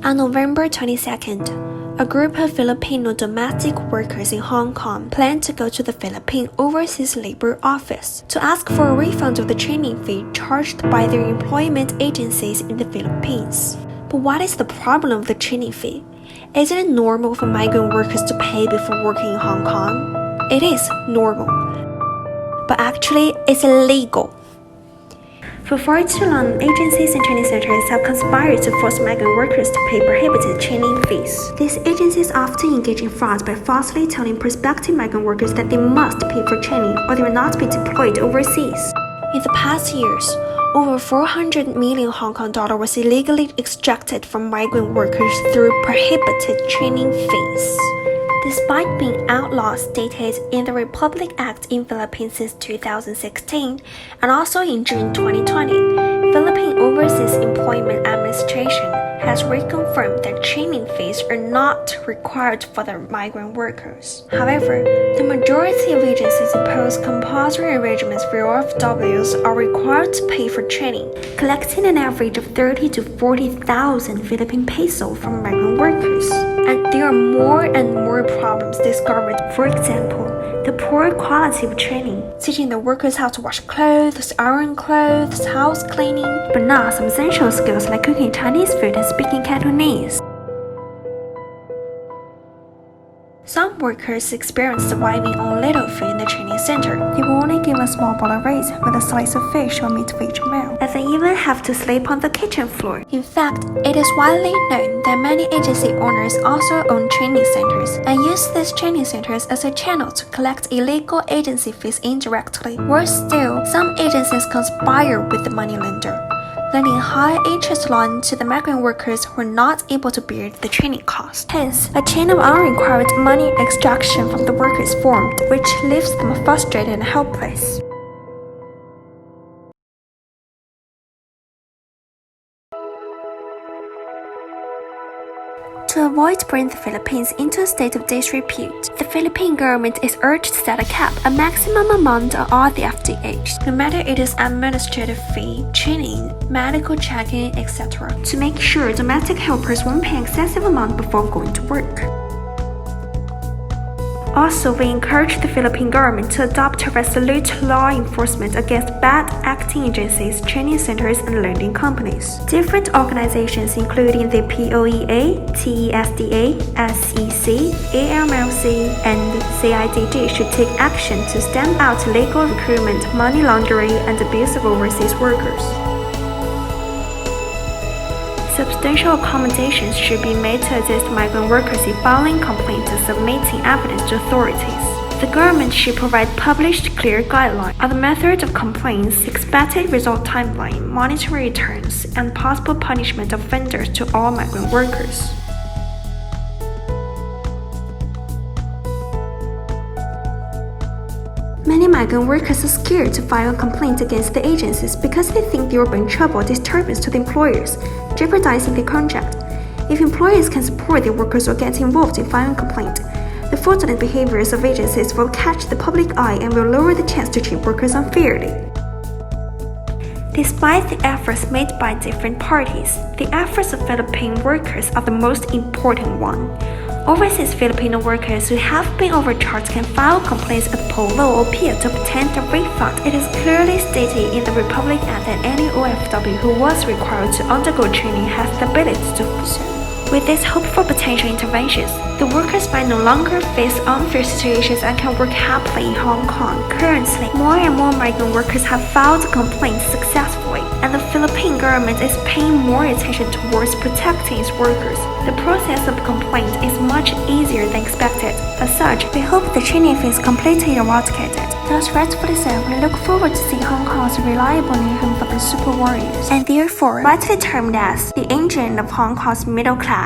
On November 22nd, a group of Filipino domestic workers in Hong Kong planned to go to the Philippine Overseas Labor Office to ask for a refund of the training fee charged by their employment agencies in the Philippines. But what is the problem of the training fee? Isn't it normal for migrant workers to pay before working in Hong Kong? It is normal, but actually it's illegal. For far too long, agencies and training centers have conspired to force migrant workers to pay prohibited training fees. These agencies often engage in fraud by falsely telling prospective migrant workers that they must pay for training or they will not be deployed overseas. In the past years, over 400 million Hong Kong dollar was illegally extracted from migrant workers through prohibited training fees. Despite being outlawed stated in the Republic Act in Philippines since 2016 and also in June 2020, Philippine Overseas Employment Administration has reconfirmed that training fees are not required for the migrant workers. However, the majority of agencies impose compulsory arrangements where OFWs are required to pay for training, collecting an average of 30 to 40,000 Philippine peso from migrant workers. And there are more and more problems discovered. For example, the poor quality of training, teaching the workers how to wash clothes, iron clothes, house cleaning, but not some essential skills like cooking Chinese food and speaking Cantonese. Some workers experience surviving on little food in the training center. They will only give a small bowl of rice with a slice of fish or meat for each meal, and they even have to sleep on the kitchen floor. In fact, it is widely known that many agency owners also own training centers and use these training centers as a channel to collect illegal agency fees indirectly. Worse still, some agencies conspire with the moneylender, lending high-interest loan to the migrant workers who are not able to bear the training cost. Hence, a chain of unrequired money extraction from the workers formed, which leaves them frustrated and helpless. To avoid bringing the Philippines into a state of disrepute, the Philippine government is urged to set a cap, a maximum amount on all the FTHs, no matter it is administrative fee, training, medical checking, etc., to make sure domestic helpers won't pay excessive amount before going to work. Also, we encourage the Philippine government to adopt a resolute law enforcement against bad acting agencies, training centers, and learning companies. Different organizations including the POEA, TESDA, SEC, AMLC, and CIDG should take action to stamp out illegal recruitment, money laundering, and abuse of overseas workers. Substantial accommodations should be made to assist migrant workers in filing complaints and submitting evidence to authorities. The government should provide published clear guidelines on the method of complaints, expected result timeline, monetary returns, and possible punishment of offenders to all migrant workers. Many migrant workers are scared to file a complaint against the agencies because they think they will bring trouble or disturbance to the employers, jeopardizing their contract. If employers can support their workers or get involved in filing a complaint, the fraudulent behaviors of agencies will catch the public eye and will lower the chance to treat workers unfairly. Despite the efforts made by different parties, the efforts of Philippine workers are the most important one. Overseas Filipino workers who have been overcharged can file complaints at Polo or PIA to obtain a refund. It is clearly stated in the Republic Act that any OFW who was required to undergo training has the ability to do so. With this hope for potential interventions, the workers might no longer face unfair situations and can work happily in Hong Kong. Currently, more and more migrant workers have filed complaints successfully, and the Philippine government is paying more attention towards protecting its workers. The process of complaint is much easier than expected. As such, we hope the training fee is completely eradicated. Thus, rightfully so, we look forward to seeing Hong Kong as a reliable new home for the super warriors, and therefore rightly termed as the engine of Hong Kong's middle class.